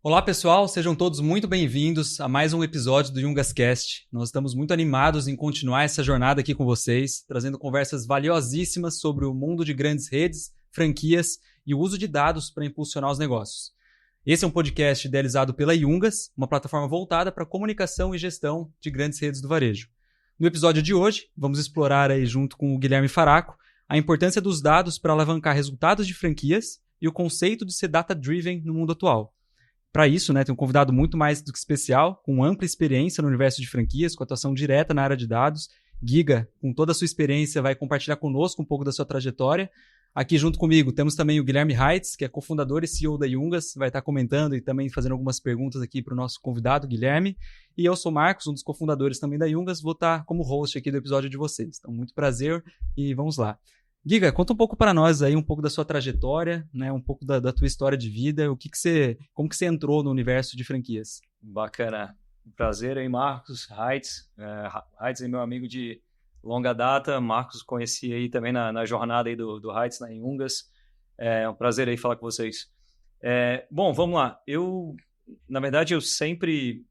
Olá pessoal, sejam todos muito bem-vindos a mais um episódio do YungasCast. Nós estamos muito animados em continuar essa jornada aqui com vocês, trazendo conversas valiosíssimas sobre o mundo de grandes redes, franquias e o uso de dados para impulsionar os negócios. Esse é um podcast idealizado pela Yungas, uma plataforma voltada para comunicação e gestão de grandes redes do varejo. No episódio de hoje, vamos explorar aí junto com o Guilherme Faraco a importância dos dados para alavancar resultados de franquias e o conceito de ser data-driven no mundo atual. Para isso, tem um convidado muito mais do que especial, com ampla experiência no universo de franquias, com atuação direta na área de dados. Giga, com toda a sua experiência, vai compartilhar conosco um pouco da sua trajetória. Aqui junto comigo temos também o Guilherme Heitz, que é cofundador e CEO da Yungas, vai estar comentando e também fazendo algumas perguntas aqui para o nosso convidado, Guilherme. E eu sou o Marcos, um dos cofundadores também da Yungas, vou estar como host aqui do episódio de vocês. Então, muito prazer e vamos lá. Giga, conta um pouco para nós aí, um pouco da sua trajetória, um pouco da tua história de vida, como que você entrou no universo de franquias. Bacana. Prazer aí, Marcos, Heitz. Heitz é meu amigo de longa data, Marcos conheci aí também na jornada aí do Heitz na Yungas. É um prazer aí falar com vocês. Bom, vamos lá. Na verdade, eu sempre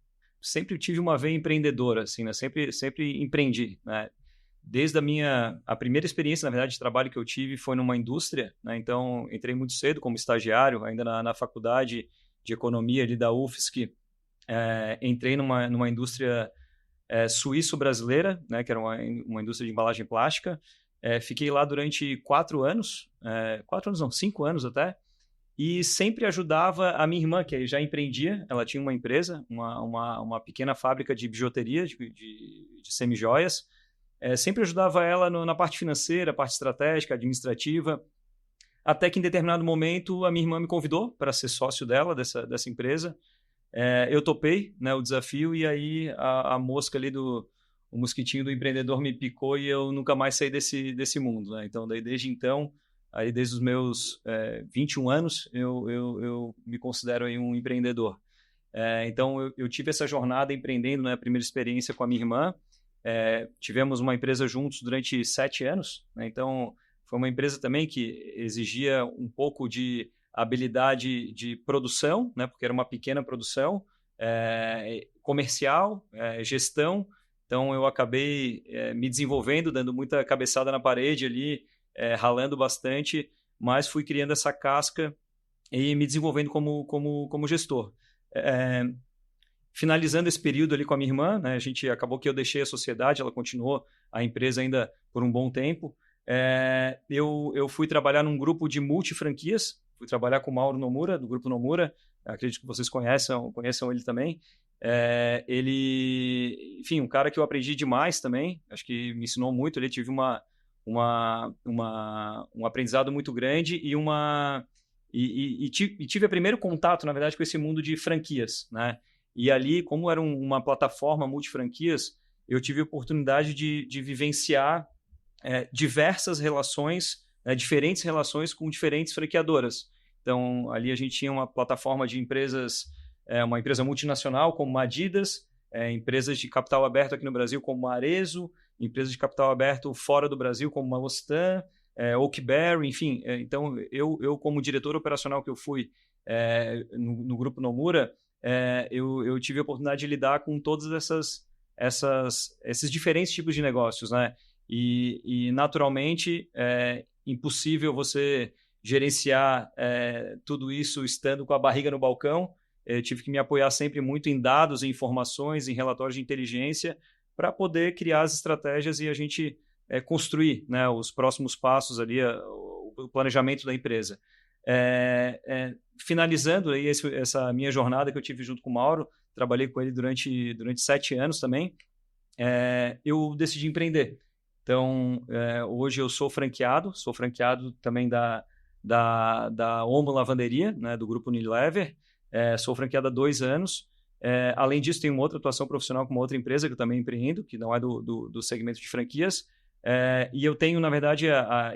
tive uma veia empreendedora, assim, né? Sempre empreendi, né? Desde a primeira experiência, na verdade, de trabalho que eu tive foi numa indústria, né? Então, entrei muito cedo como estagiário, ainda na faculdade de economia ali da UFSC. Entrei numa indústria suíço-brasileira, né? Que era uma indústria de embalagem plástica. Fiquei lá durante 4 anos, 4 anos não, 5 anos até, e sempre ajudava a minha irmã, que já empreendia. Ela tinha uma empresa, uma pequena fábrica de bijuteria, de semijoias. Sempre ajudava ela na parte financeira, parte estratégica, administrativa, até que em determinado momento a minha irmã me convidou para ser sócio dela, dessa empresa. Eu topei, né, o desafio, e aí a mosca ali o mosquitinho do empreendedor me picou e eu nunca mais saí desse mundo, né? Então, desde os meus 21 anos, eu me considero aí um empreendedor. Então, eu tive essa jornada empreendendo, né, a primeira experiência com a minha irmã. Tivemos uma empresa juntos durante 7 anos, né? Então foi uma empresa também que exigia um pouco de habilidade de produção, né? Porque era uma pequena produção, comercial, gestão. Então eu acabei me desenvolvendo, dando muita cabeçada na parede ali, ralando bastante, mas fui criando essa casca e me desenvolvendo como gestor. Finalizando esse período ali com a minha irmã, né, acabou que eu deixei a sociedade, ela continuou a empresa ainda por um bom tempo. Eu fui trabalhar num grupo de multifranquias, fui trabalhar com o Mauro Nomura, do Grupo Nomura, acredito que vocês conheçam ele também. Ele, enfim, um cara que eu aprendi demais também, acho que me ensinou muito, ele tive um aprendizado muito grande e tive o primeiro contato, na verdade, com esse mundo de franquias, né? E ali, como era uma plataforma multifranquias, eu tive a oportunidade de vivenciar diversas relações, diferentes relações com diferentes franqueadoras. Então, ali a gente tinha uma plataforma de empresas, uma empresa multinacional como a Adidas, empresas de capital aberto aqui no Brasil como a Arezzo, empresas de capital aberto fora do Brasil como a Ostan, Oakberry, enfim. Então, eu como diretor operacional que eu fui no Grupo Nomura, eu tive a oportunidade de lidar com todos esses diferentes tipos de negócios, né? E naturalmente, é impossível você gerenciar tudo isso estando com a barriga no balcão. Eu tive que me apoiar sempre muito em dados, em informações, em relatórios de inteligência, para poder criar as estratégias e a gente construir, né, os próximos passos ali, o planejamento da empresa. Finalizando aí essa minha jornada que eu tive junto com o Mauro, trabalhei com ele durante 7 anos também, eu decidi empreender. Então, hoje eu sou franqueado também da Omo Lavanderia, né, do Grupo Unilever. Sou franqueado há 2 anos. Além disso, tenho uma outra atuação profissional com uma outra empresa que eu também empreendo, que não é do segmento de franquias. E eu tenho, na verdade,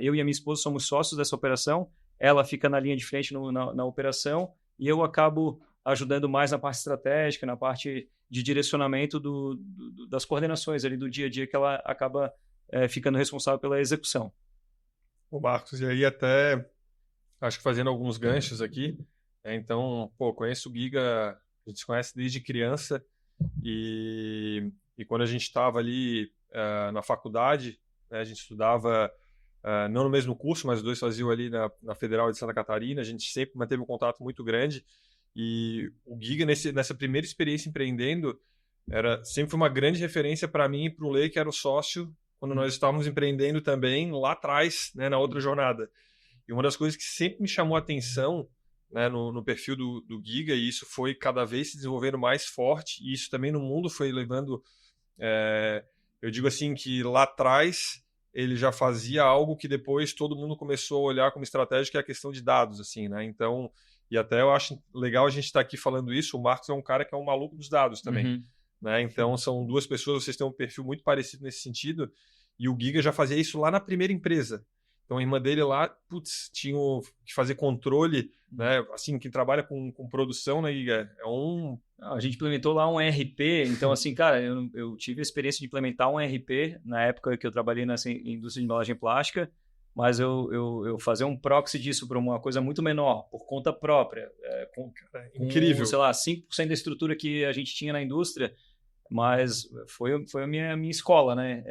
eu e a minha esposa somos sócios dessa operação. Ela fica na linha de frente na operação e eu acabo ajudando mais na parte estratégica, na parte de direcionamento das coordenações ali do dia a dia, que ela acaba ficando responsável pela execução. Ô Marcos, e aí até, acho que fazendo alguns ganchos aqui, Então, pô, conheço o Giga, a gente se conhece desde criança e quando a gente estava ali na faculdade, né, a gente estudava não no mesmo curso, mas os dois faziam ali na Federal de Santa Catarina, a gente sempre manteve um contato muito grande e o Giga, nessa primeira experiência empreendendo, sempre foi uma grande referência para mim e para o Lei, que era o sócio, quando nós estávamos empreendendo também lá atrás, né, na outra jornada. E uma das coisas que sempre me chamou a atenção, né, no perfil do Giga, e isso foi cada vez se desenvolvendo mais forte, e isso também no mundo foi levando. Eu digo assim que lá atrás ele já fazia algo que depois todo mundo começou a olhar como estratégia, que é a questão de dados, assim, né? Então, e até eu acho legal a gente estar aqui falando isso. O Marcos é um cara que é um maluco dos dados também, né? Então, são duas pessoas, vocês têm um perfil muito parecido nesse sentido, e o Giga já fazia isso lá na primeira empresa. Então, a irmã dele lá, putz, tinha que fazer controle, né? Assim, quem trabalha com produção, né, Giga? A gente implementou lá um ERP, então assim, cara, eu tive a experiência de implementar um ERP na época que eu trabalhei nessa indústria de embalagem plástica, mas eu fazer um proxy disso para uma coisa muito menor, por conta própria, incrível. Sei lá, 5% da estrutura que a gente tinha na indústria, mas foi a minha escola, né?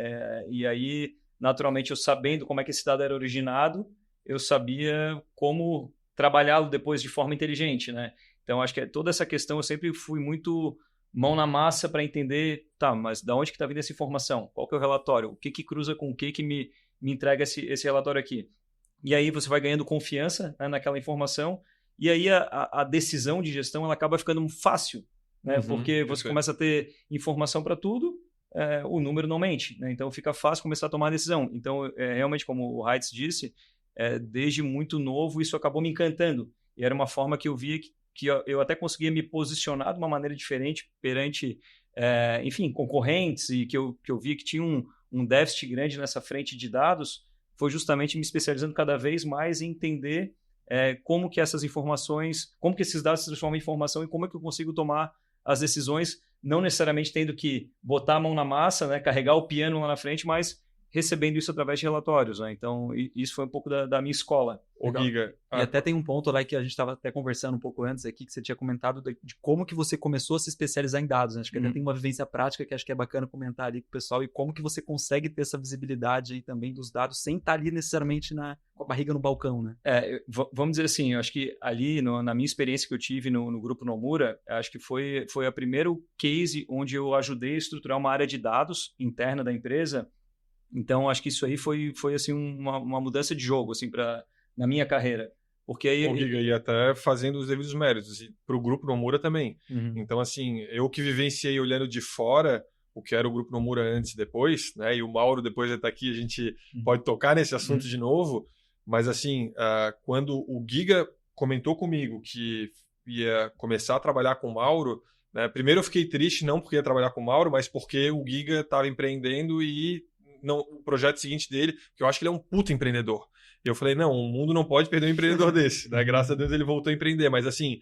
E aí, naturalmente, eu sabendo como é que esse dado era originado, eu sabia como trabalhá-lo depois de forma inteligente, né? Então, acho que toda essa questão eu sempre fui muito mão na massa para entender, tá, mas da onde que está vindo essa informação? Qual que é o relatório? O que cruza com o que me entrega esse relatório aqui? E aí você vai ganhando confiança, né, naquela informação, e aí a decisão de gestão ela acaba ficando fácil, né? Porque você começa a ter informação para tudo, o número não mente, né? Então fica fácil começar a tomar a decisão. Então, realmente, como o Heitz disse, desde muito novo isso acabou me encantando. E era uma forma que eu via que eu até conseguia me posicionar de uma maneira diferente perante, enfim, concorrentes, e que eu via que tinha um déficit grande nessa frente de dados, foi justamente me especializando cada vez mais em entender como que essas informações, como que esses dados se transformam em informação e como é que eu consigo tomar as decisões, não necessariamente tendo que botar a mão na massa, né, carregar o piano lá na frente, mas recebendo isso através de relatórios, né? Então, isso foi um pouco da minha escola. O Giga. E até tem um ponto lá que a gente estava até conversando um pouco antes aqui, que você tinha comentado de como que você começou a se especializar em dados, né? Acho que até tem uma vivência prática que acho que é bacana comentar ali com o pessoal, e como que você consegue ter essa visibilidade aí também dos dados sem estar ali necessariamente com a barriga no balcão, né? Vamos dizer assim, eu acho que ali, na minha experiência que eu tive no Grupo Nomura, acho que foi a primeiro case onde eu ajudei a estruturar uma área de dados interna da empresa. Então, acho que isso aí foi assim, uma mudança de jogo, assim, na minha carreira. Porque aí... E até fazendo os devidos méritos. Para o Grupo Nomura também. Então, assim, eu que vivenciei olhando de fora o que era o Grupo Nomura antes e depois, né? E o Mauro depois está aqui, a gente pode tocar nesse assunto de novo. Mas, assim, quando o Giga comentou comigo que ia começar a trabalhar com o Mauro, né? Primeiro eu fiquei triste, não porque ia trabalhar com o Mauro, mas porque o Giga estava empreendendo e o projeto seguinte dele, que eu acho que ele é um puta empreendedor. E eu falei, não, o mundo não pode perder um empreendedor desse, né? Graças a Deus ele voltou a empreender, mas assim,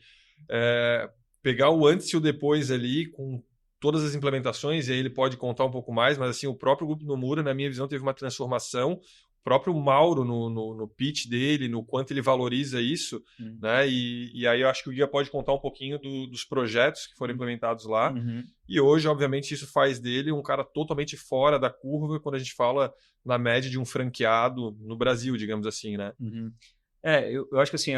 pegar o antes e o depois ali, com todas as implementações, e aí ele pode contar um pouco mais, mas assim, o próprio Grupo Nomura, na minha visão, teve uma transformação. O próprio Mauro, no pitch dele, no quanto ele valoriza isso, né? E aí eu acho que o Giga pode contar um pouquinho dos projetos que foram implementados lá. E hoje, obviamente, isso faz dele um cara totalmente fora da curva quando a gente fala na média de um franqueado no Brasil, digamos assim, né? Eu acho que assim,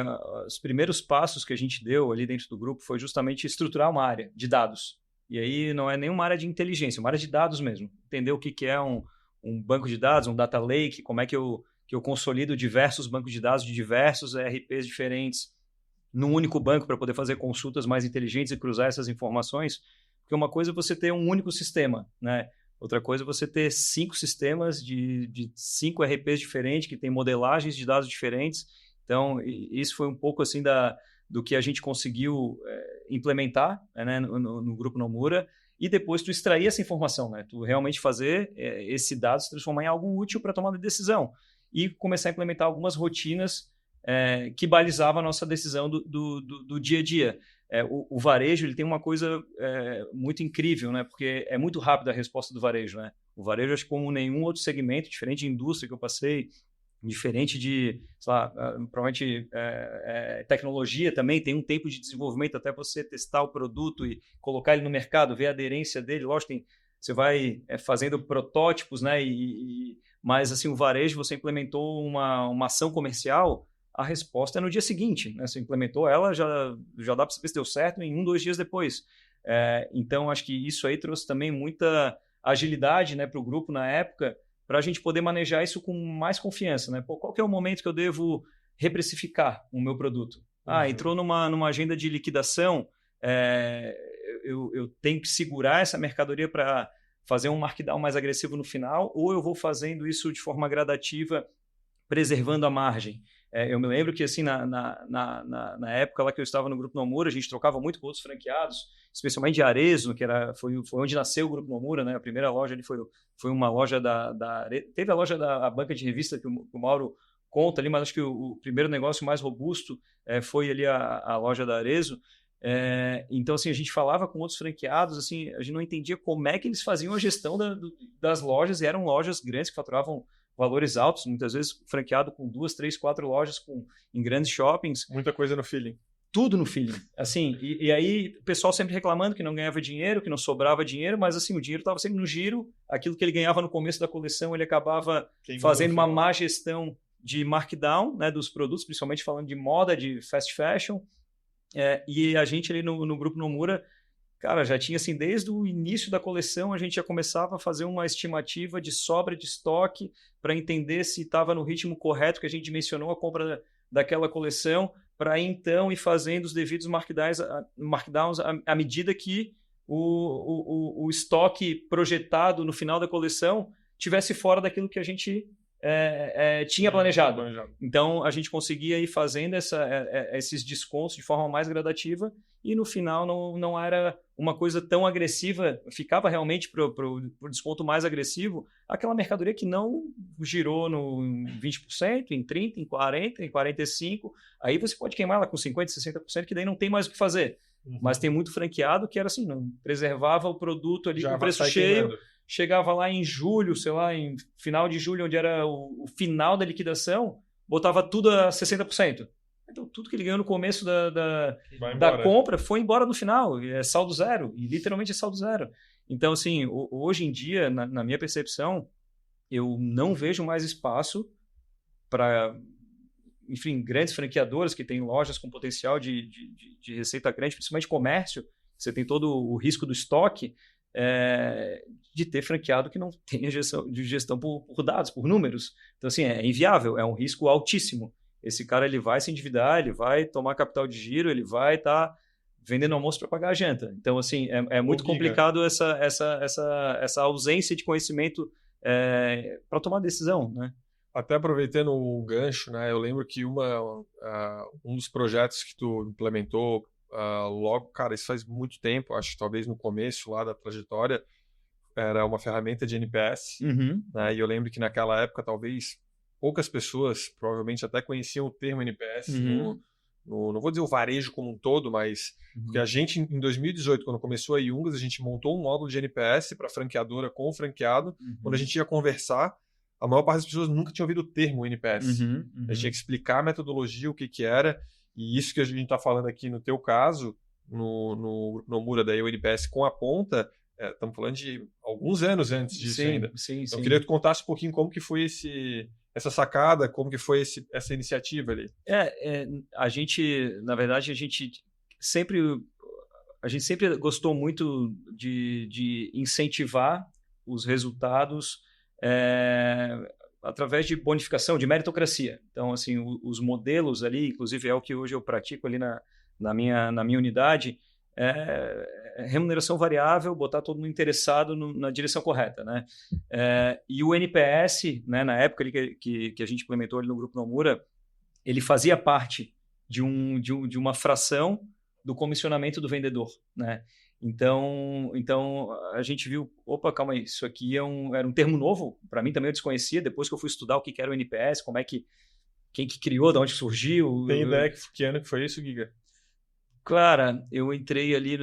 os primeiros passos que a gente deu ali dentro do grupo foi justamente estruturar uma área de dados. E aí não é nenhuma área de inteligência, uma área de dados mesmo. Entender o que é um banco de dados, um data lake, como é que eu consolido diversos bancos de dados de diversos ERPs diferentes num único banco para poder fazer consultas mais inteligentes e cruzar essas informações. Porque uma coisa é você ter um único sistema, né? Outra coisa é você ter 5 sistemas de 5 ERPs diferentes, que tem modelagens de dados diferentes. Então, isso foi um pouco assim do que a gente conseguiu implementar, né, no Grupo Nomura. E depois tu extrair essa informação, né? Tu realmente fazer esse dado se transformar em algo útil para tomar decisão. E começar a implementar algumas rotinas que balizavam a nossa decisão do dia a dia. O varejo ele tem uma coisa muito incrível, né? Porque é muito rápida a resposta do varejo, né? O varejo, acho que como nenhum outro segmento, diferente de indústria que eu passei, Diferente de, sei lá, provavelmente tecnologia também, tem um tempo de desenvolvimento até você testar o produto e colocar ele no mercado, ver a aderência dele. Lógico, você vai fazendo protótipos, né? Mas assim, o varejo, você implementou uma ação comercial, a resposta é no dia seguinte, né? Você implementou ela, já dá para saber se deu certo em 2 dias depois. Então, acho que isso aí trouxe também muita agilidade, né, para o grupo na época, para a gente poder manejar isso com mais confiança, né? Pô, qual que é o momento que eu devo reprecificar o meu produto? Entrou numa agenda de liquidação, eu tenho que segurar essa mercadoria para fazer um markdown mais agressivo no final, ou eu vou fazendo isso de forma gradativa, preservando a margem? Eu me lembro que assim, na época lá que eu estava no Grupo Nomura, a gente trocava muito com outros franqueados, especialmente de Arezzo, que foi onde nasceu o Grupo Nomura, né? A primeira loja ali foi uma loja teve a loja da banca de revista que o Mauro conta ali, mas acho que o primeiro negócio mais robusto foi ali a loja da Arezzo. Então, assim, a gente falava com outros franqueados, assim, a gente não entendia como é que eles faziam a gestão das lojas, e eram lojas grandes que faturavam valores altos, muitas vezes franqueado com 2, 3, 4 lojas em grandes shoppings. Muita coisa no feeling. Tudo no feeling. Assim, e aí o pessoal sempre reclamando que não ganhava dinheiro, que não sobrava dinheiro, mas assim, o dinheiro estava sempre no giro, aquilo que ele ganhava no começo da coleção, ele acabava fazendo uma má gestão de markdown, né, dos produtos, principalmente falando de moda, de fast fashion. E a gente ali no Grupo Nomura, cara, já tinha assim, desde o início da coleção, a gente já começava a fazer uma estimativa de sobra de estoque para entender se estava no ritmo correto que a gente dimensionou a compra daquela coleção, para então ir fazendo os devidos markdowns à medida que o estoque projetado no final da coleção tivesse fora daquilo que a gente tinha planejado. Então, a gente conseguia ir fazendo esses descontos de forma mais gradativa e no final não era uma coisa tão agressiva, ficava realmente para o desconto mais agressivo, aquela mercadoria que não girou em 20%, em 30%, em 40%, em 45%, aí você pode queimar ela com 50%, 60%, que daí não tem mais o que fazer. Mas tem muito franqueado que era assim, não preservava o produto ali com o preço cheio, queimando. Chegava lá em julho, sei lá, em final de julho, onde era o final da liquidação, botava tudo a 60%. Então, tudo que ele ganhou no começo da compra foi embora no final, é saldo zero, e literalmente é saldo zero. Então, assim, hoje em dia, na minha percepção, eu não vejo mais espaço para, enfim, grandes franqueadoras que têm lojas com potencial de receita grande, principalmente comércio, você tem todo o risco do estoque, de ter franqueado que não tenha gestão por dados, por números. Então, assim, é inviável, é um risco altíssimo. Esse cara ele vai se endividar, ele vai tomar capital de giro, ele vai estar vendendo almoço para pagar a janta. Então, assim, é muito complicado essa ausência de conhecimento para tomar decisão, né? Até aproveitando o gancho, né? Eu lembro que um dos projetos que tu implementou logo, cara, isso faz muito tempo, acho que talvez no começo lá da trajetória, era uma ferramenta de NPS, né? E eu lembro que naquela época talvez poucas pessoas provavelmente até conheciam o termo NPS, não vou dizer o varejo como um todo, mas porque a gente em 2018, quando começou a Yungas, a gente montou um módulo de NPS para franqueadora com o franqueado, quando a gente ia conversar, a maior parte das pessoas nunca tinha ouvido o termo NPS. A gente tinha que explicar a metodologia, o que era. E isso que a gente está falando aqui no teu caso, no Nomura, daí o NPS com a ponta, estamos falando de alguns anos antes disso ainda. Sim. Eu queria que tu contasse um pouquinho como que foi essa sacada, como que foi essa iniciativa ali. A gente, na verdade, a gente sempre gostou muito de incentivar os resultados através de bonificação, de meritocracia. Então, assim, os modelos ali, inclusive é o que hoje eu pratico ali na minha unidade, remuneração variável, botar todo mundo interessado na direção correta, né? E o NPS, né, na época ali que a gente implementou ali no Grupo Nomura, ele fazia parte de uma fração do comissionamento do vendedor, né? Então a gente viu, opa, calma aí, isso aqui era um termo novo, para mim também eu desconhecia, depois que eu fui estudar o que era o NPS, quem que criou, de onde surgiu. Tem ideia que ano que foi isso, Giga? Cara, eu entrei ali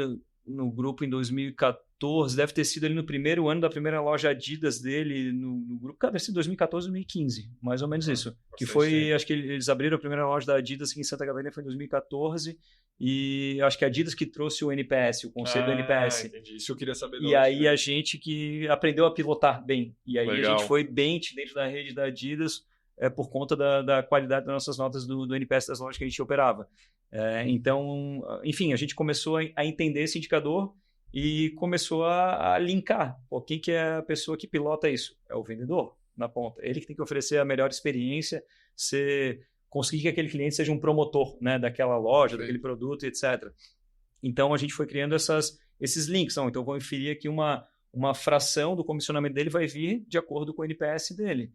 no grupo em 2014, deve ter sido ali no primeiro ano da primeira loja Adidas dele no grupo, cara, deve ser 2014, 2015, mais ou menos isso. Que foi, acho que eles abriram a primeira loja da Adidas aqui em Santa Catarina, foi em 2014, e acho que a Adidas que trouxe o NPS, o conceito do NPS. Entendi. Isso eu queria saber. E aí a gente que aprendeu a pilotar bem. E aí Legal. a gente foi bem dentro da rede da Adidas por conta da qualidade das nossas notas do NPS das lojas que a gente operava. Então, enfim, a gente começou a entender esse indicador e começou a linkar. Pô, quem que é a pessoa que pilota isso? É o vendedor, na ponta. Ele que tem que oferecer a melhor experiência, conseguir que aquele cliente seja um promotor, né, daquela loja, daquele produto, etc. Então, a gente foi criando esses links. Então, vou inferir aqui uma fração do comissionamento dele vai vir de acordo com o NPS dele.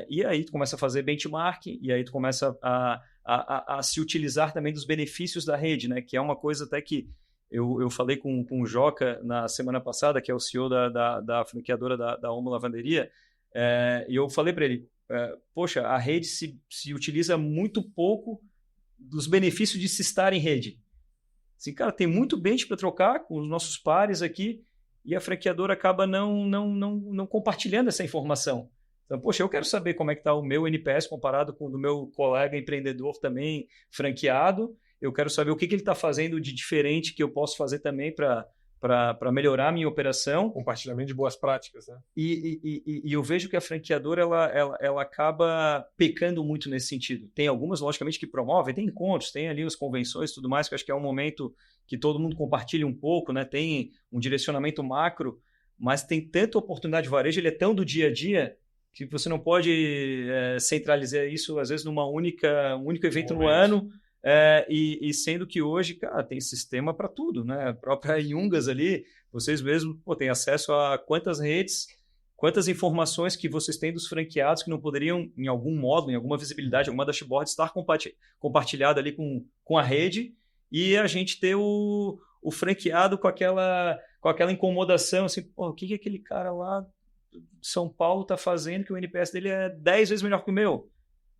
E aí tu começa a fazer benchmark, e aí tu começa a se utilizar também dos benefícios da rede, né? Que é uma coisa até que eu falei com o Joca na semana passada, que é o CEO da franqueadora da Omo Lavanderia, e eu falei para ele, poxa, a rede se utiliza muito pouco dos benefícios de se estar em rede. Assim, cara, tem muito bench para trocar com os nossos pares aqui, e a franqueadora acaba não compartilhando essa informação. Então, poxa, eu quero saber como é que está o meu NPS comparado com o do meu colega empreendedor também franqueado. Eu quero saber o que ele está fazendo de diferente que eu posso fazer também para melhorar a minha operação. Compartilhamento de boas práticas, né? E eu vejo que a franqueadora ela acaba pecando muito nesse sentido. Tem algumas, logicamente, que promovem, tem encontros, tem ali as convenções e tudo mais, que eu acho que é um momento que todo mundo compartilha um pouco, né? Tem um direcionamento macro, mas tem tanta oportunidade de varejo, ele é tão do dia a dia, que você não pode centralizar isso, às vezes, um único evento no ano, e sendo que hoje, cara, tem sistema para tudo, né? A própria Yungas ali, vocês mesmos têm acesso a quantas redes, quantas informações que vocês têm dos franqueados que não poderiam, em algum modo, em alguma visibilidade, alguma dashboard, estar compartilhada ali com a rede, e a gente ter o franqueado com aquela incomodação, assim, o que aquele cara lá São Paulo está fazendo que o NPS dele é 10 vezes melhor que o meu?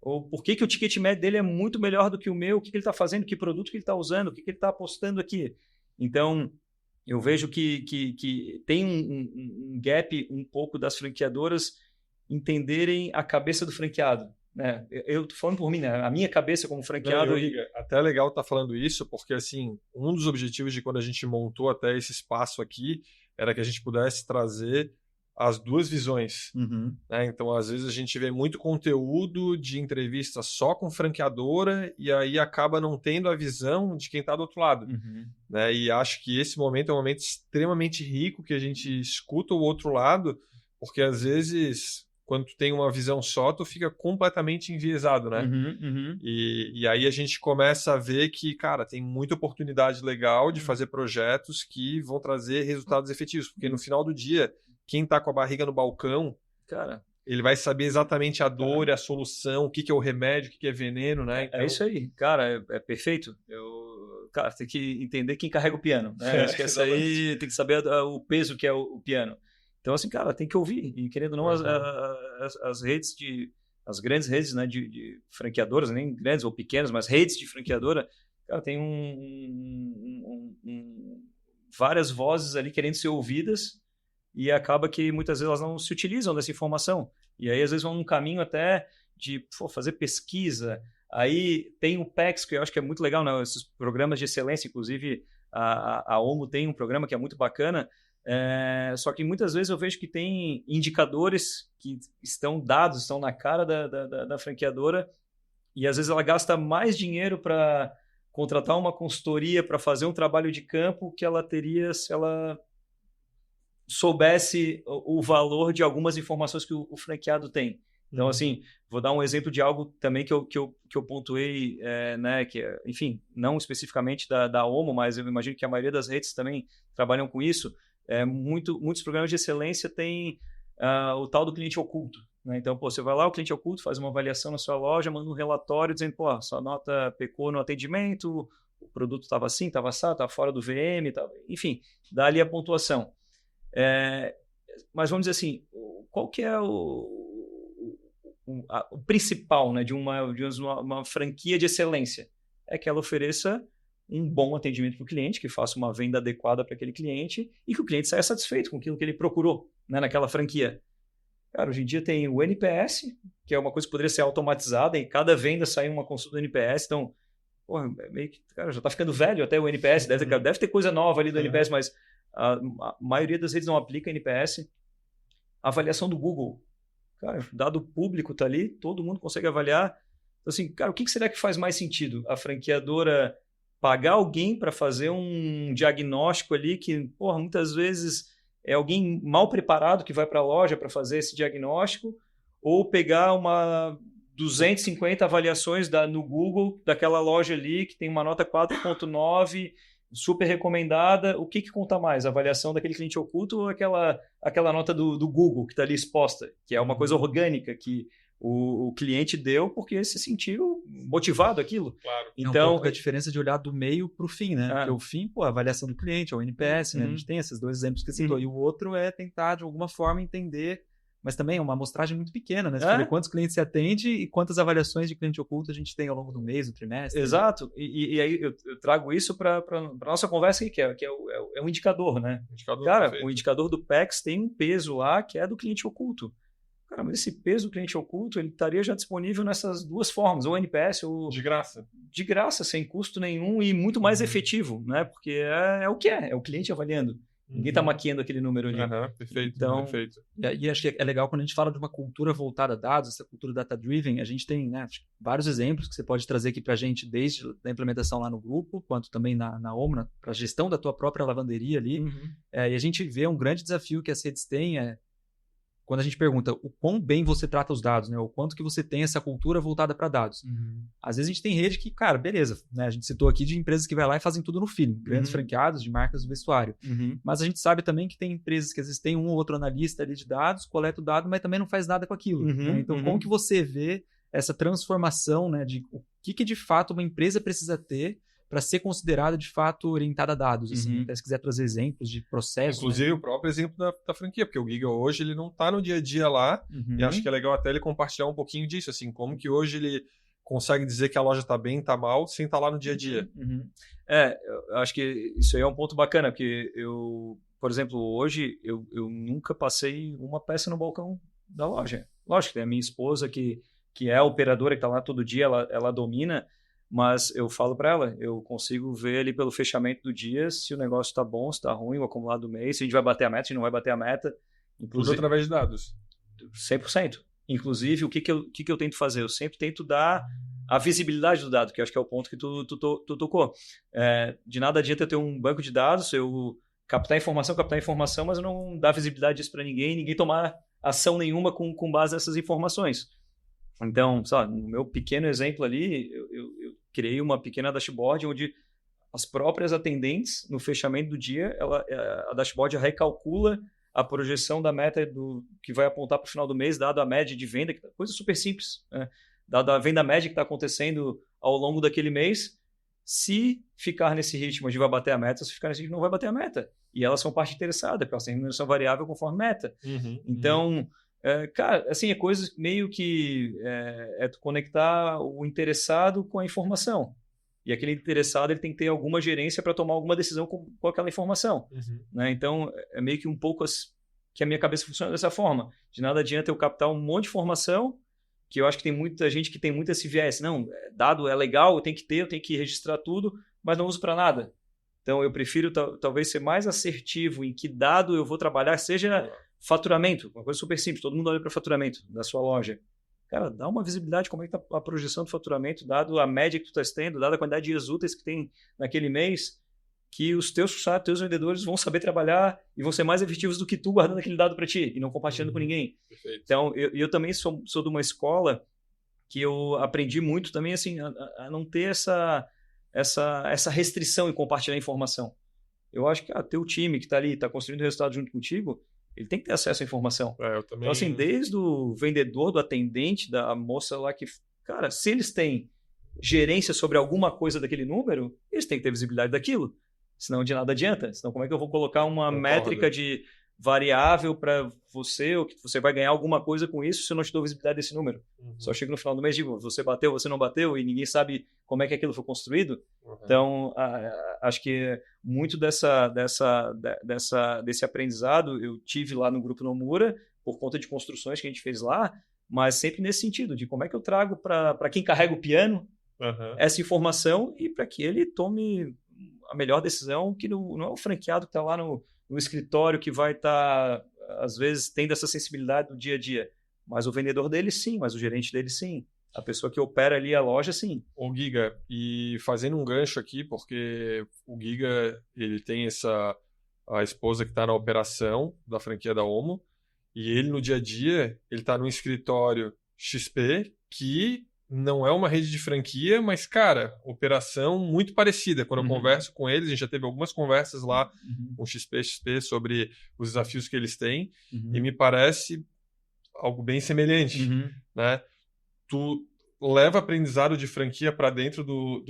Ou por que o ticket médio dele é muito melhor do que o meu? O que ele está fazendo? Que produto que ele está usando? O que ele está apostando aqui? Então, eu vejo que tem um gap um pouco das franqueadoras entenderem a cabeça do franqueado. Né? Eu estou falando por mim, né? A minha cabeça como franqueado... Até é legal estar falando isso, porque assim, um dos objetivos de quando a gente montou até esse espaço aqui era que a gente pudesse trazer as duas visões. Uhum. Né? Então, às vezes, a gente vê muito conteúdo de entrevista só com franqueadora e aí acaba não tendo a visão de quem está do outro lado. Uhum. Né? E acho que esse momento é um momento extremamente rico que a gente escuta o outro lado, porque às vezes, quando tu tem uma visão só, tu fica completamente enviesado, né? Uhum. E aí a gente começa a ver que, cara, tem muita oportunidade legal de fazer projetos que vão trazer resultados efetivos, porque no final do dia, quem está com a barriga no balcão, cara, ele vai saber exatamente a dor e a solução, o que é o remédio, o que é veneno, né? Então... É isso aí, cara, é perfeito. Cara, tem que entender quem carrega o piano, né? Acho que essa aí tem que saber o peso que é o piano. Então, assim, cara, tem que ouvir. E querendo ou não, as redes as grandes redes, né, de franqueadoras, nem grandes ou pequenas, mas redes de franqueadora, cara, tem várias vozes ali querendo ser ouvidas. E acaba que muitas vezes elas não se utilizam dessa informação. E aí, às vezes, vão num caminho até de fazer pesquisa. Aí tem o PEX, que eu acho que é muito legal, né? Esses programas de excelência. Inclusive, a OMO tem um programa que é muito bacana. Só que muitas vezes eu vejo que tem indicadores que estão na cara da franqueadora, e às vezes ela gasta mais dinheiro para contratar uma consultoria para fazer um trabalho de campo que ela teria se ela soubesse o valor de algumas informações que o franqueado tem. Então, assim, vou dar um exemplo de algo também que eu pontuei, né, que, enfim, não especificamente da OMO, mas eu imagino que a maioria das redes também trabalham com isso. Muitos programas de excelência têm o tal do cliente oculto. Né? Então, você vai lá, o cliente oculto faz uma avaliação na sua loja, manda um relatório dizendo, sua nota pecou no atendimento, o produto estava assim, estava assado, estava fora do VM, enfim, dá ali a pontuação. Mas vamos dizer assim, qual que é o principal, né, de uma franquia de excelência? É que ela ofereça um bom atendimento para o cliente, que faça uma venda adequada para aquele cliente e que o cliente saia satisfeito com aquilo que ele procurou, né, naquela franquia. Cara, hoje em dia tem o NPS, que é uma coisa que poderia ser automatizada, e cada venda sai uma consulta do NPS, então, porra, meio que, cara, já está ficando velho até o NPS, deve ter coisa nova ali do NPS, mas a maioria das redes não aplica NPS. A avaliação do Google, cara, dado público está ali, todo mundo consegue avaliar. Então, assim, cara, o que será que faz mais sentido? A franqueadora pagar alguém para fazer um diagnóstico ali que, porra, muitas vezes é alguém mal preparado que vai para a loja para fazer esse diagnóstico, ou pegar 250 avaliações no Google daquela loja ali que tem uma nota 4.9, super recomendada. O que conta mais? A avaliação daquele cliente oculto ou aquela nota do Google que está ali exposta, que é uma coisa orgânica que o cliente deu porque se sentiu motivado aquilo. Claro. Então, um pouco a diferença de olhar do meio para o fim, né? Porque o fim, a avaliação do cliente, é o NPS, né? A gente tem esses dois exemplos que você citou. E o outro é tentar, de alguma forma, entender, mas também é uma amostragem muito pequena, né? Você vê quantos clientes você atende e quantas avaliações de cliente oculto a gente tem ao longo do mês, do trimestre. Exato. Né? E aí eu trago isso para a nossa conversa aqui, que é um indicador, né? Cara, perfeito. O indicador do PEX tem um peso lá que é do cliente oculto. Cara, mas esse peso do cliente oculto, ele estaria já disponível nessas duas formas, ou NPS ou... De graça. De graça, sem custo nenhum e muito mais efetivo, né? Porque é o que é o cliente avaliando. Ninguém está maquiando aquele número ali. Perfeito, então, perfeito. E acho que é legal quando a gente fala de uma cultura voltada a dados, essa cultura data-driven, a gente tem, né, vários exemplos que você pode trazer aqui para a gente, desde a implementação lá no grupo, quanto também na Omna, para a gestão da tua própria lavanderia ali. E a gente vê um grande desafio que as redes têm quando a gente pergunta o quão bem você trata os dados, né? O quanto que você tem essa cultura voltada para dados. Às vezes a gente tem rede que, cara, beleza, né? A gente citou aqui de empresas que vai lá e fazem tudo no feeling, grandes franqueados de marcas do vestuário. Mas a gente sabe também que tem empresas que às vezes tem um ou outro analista ali de dados, coleta o dado, mas também não faz nada com aquilo. Né? Então, como que você vê essa transformação, né? De o que de fato uma empresa precisa ter para ser considerada de fato orientada a dados, assim, até se quiser trazer exemplos de processos. Inclusive, né? O próprio exemplo da franquia, porque o Giga hoje ele não está no dia a dia lá, e acho que é legal até ele compartilhar um pouquinho disso, assim, como que hoje ele consegue dizer que a loja está bem, está mal, sem estar lá no dia a dia. Eu acho que isso aí é um ponto bacana, porque por exemplo, hoje eu nunca passei uma peça no balcão da loja. Lógico, tem a minha esposa que é a operadora, que está lá todo dia, ela domina. Mas eu falo para ela, eu consigo ver ali pelo fechamento do dia se o negócio está bom, se está ruim, o acumulado do mês, se a gente vai bater a meta, se não vai bater a meta. Tudo através de dados. 100%. Inclusive, o que eu tento fazer? Eu sempre tento dar a visibilidade do dado, que eu acho que é o ponto que tu tocou. De nada adianta eu ter um banco de dados, eu captar informação, mas eu não dar visibilidade disso para ninguém tomar ação nenhuma com base nessas informações. Então, sabe, no meu pequeno exemplo ali, eu criei uma pequena dashboard onde as próprias atendentes, no fechamento do dia, a dashboard recalcula a projeção da meta que vai apontar para o final do mês, dado a média de venda, coisa super simples, né? Dado a venda média que está acontecendo ao longo daquele mês. Se ficar nesse ritmo, a gente vai bater a meta, se ficar nesse ritmo, não vai bater a meta. E elas são parte interessada, porque elas têm remuneração variável conforme meta. Então... cara, assim, é coisa meio que tu conectar o interessado com a informação. E aquele interessado ele tem que ter alguma gerência para tomar alguma decisão com aquela informação. Né? Então, é meio que um pouco que a minha cabeça funciona dessa forma. De nada adianta eu captar um monte de informação, que eu acho que tem muita gente que tem muito esse viés. Não, dado é legal, eu tenho que registrar tudo, mas não uso para nada. Então, eu prefiro talvez ser mais assertivo em que dado eu vou trabalhar, seja... Faturamento, uma coisa super simples, todo mundo olha para faturamento da sua loja. Cara, dá uma visibilidade como é que está a projeção do faturamento, dado a média que tu está tendo, dado a quantidade de dias úteis que tem naquele mês, que os teus funcionários, teus vendedores vão saber trabalhar e vão ser mais efetivos do que tu guardando aquele dado para ti e não compartilhando com ninguém. Perfeito. Então, eu também sou de uma escola que eu aprendi muito também assim, a não ter essa restrição em compartilhar informação. Eu acho que teu time que está ali, está construindo resultado junto contigo, ele tem que ter acesso à informação. Eu também... Então, assim, desde o vendedor, do atendente, da moça lá que... Cara, se eles têm gerência sobre alguma coisa daquele número, eles têm que ter visibilidade daquilo. Senão de nada adianta. Senão como é que eu vou colocar uma métrica de variável para você, ou que você vai ganhar alguma coisa com isso se eu não te dou visibilidade desse número. Só chega no final do mês e digo, você bateu, você não bateu, e ninguém sabe como é que aquilo foi construído. Então, acho que muito desse aprendizado eu tive lá no Grupo Nomura, por conta de construções que a gente fez lá, mas sempre nesse sentido, de como é que eu trago para quem carrega o piano essa informação e para que ele tome a melhor decisão, que não é o franqueado que está lá no escritório que vai estar, às vezes, tendo essa sensibilidade do dia a dia. Mas o vendedor dele, sim. Mas o gerente dele, sim. A pessoa que opera ali a loja, sim. O Giga, e fazendo um gancho aqui, porque o Giga, ele tem a esposa que está na operação da franquia da Omo, e ele, no dia a dia, ele está num escritório XP que não é uma rede de franquia, mas, cara, operação muito parecida. Quando eu converso com eles, a gente já teve algumas conversas lá com o XP sobre os desafios que eles têm, e me parece algo bem semelhante, né? Tu leva aprendizado de franquia para dentro do...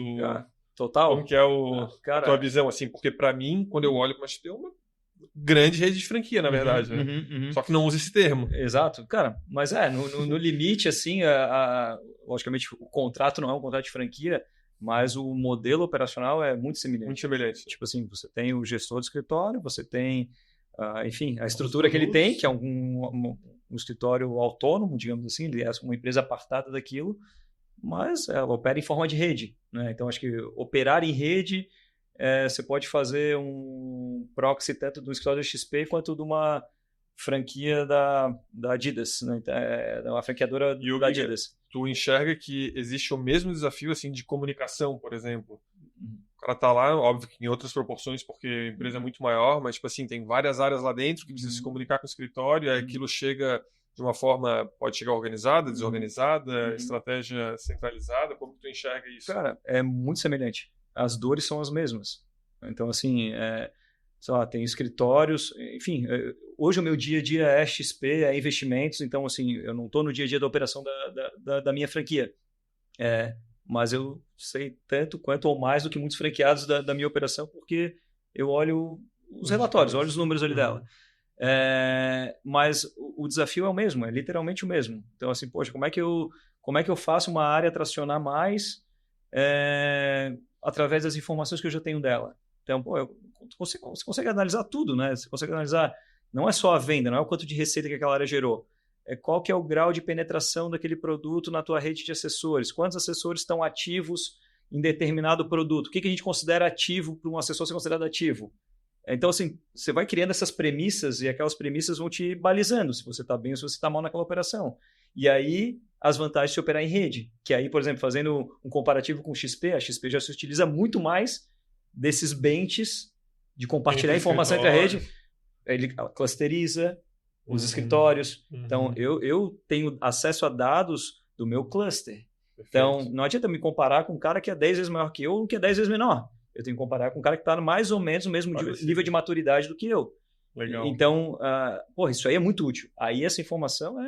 Total. Como que é a tua visão, assim? Porque, para mim, quando eu olho para uma XP, é uma grande rede de franquia, na verdade, né? Só que não usa esse termo. Exato. Cara, mas no limite, assim, logicamente, o contrato não é um contrato de franquia, mas o modelo operacional é muito semelhante. Muito semelhante. Tipo assim, você tem o gestor do escritório, você tem, enfim, a estrutura que ele tem, que é um escritório autônomo, digamos assim, ele é uma empresa apartada daquilo, mas ela opera em forma de rede, né? Então, acho que operar em rede, você pode fazer um proxy tanto do escritório da XP quanto de uma franquia da Adidas, né? Uma franqueadora da Adidas. Tu enxerga que existe o mesmo desafio assim de comunicação, por exemplo? O cara tá lá, óbvio que em outras proporções, porque a empresa é muito maior, mas tipo assim, tem várias áreas lá dentro que precisa se comunicar com o escritório, e aquilo chega de uma forma, pode chegar organizada, desorganizada, estratégia centralizada. Como tu enxerga isso? Cara, é muito semelhante. As dores são as mesmas. Então, assim, sei lá, tem escritórios, enfim, hoje o meu dia a dia é XP, é investimentos, então, assim, eu não estou no dia a dia da operação da minha franquia. Mas eu sei tanto quanto ou mais do que muitos franqueados da minha operação, porque eu olho os relatórios, olho os números ali dela. Mas o desafio é o mesmo, é literalmente o mesmo. Então, assim, poxa, como é que eu faço uma área tracionar mais através das informações que eu já tenho dela? Então, você consegue analisar tudo, né? Você consegue analisar, não é só a venda, não é o quanto de receita que aquela área gerou, qual que é o grau de penetração daquele produto na tua rede de assessores, quantos assessores estão ativos em determinado produto, o que a gente considera ativo para um assessor ser considerado ativo. Então, assim, você vai criando essas premissas e aquelas premissas vão te balizando se você está bem ou se você está mal naquela operação. E aí, as vantagens de se operar em rede, que aí, por exemplo, fazendo um comparativo com o XP, a XP já se utiliza muito mais desses benches de compartilhar informação entre a rede. Ele clusteriza os escritórios. Então, eu tenho acesso a dados do meu cluster. Perfeito. Então, não adianta me comparar com um cara que é 10 vezes maior que eu ou que é 10 vezes menor. Eu tenho que comparar com um cara que está mais ou menos no mesmo nível de maturidade do que eu. Legal. Então, isso aí é muito útil. Aí essa informação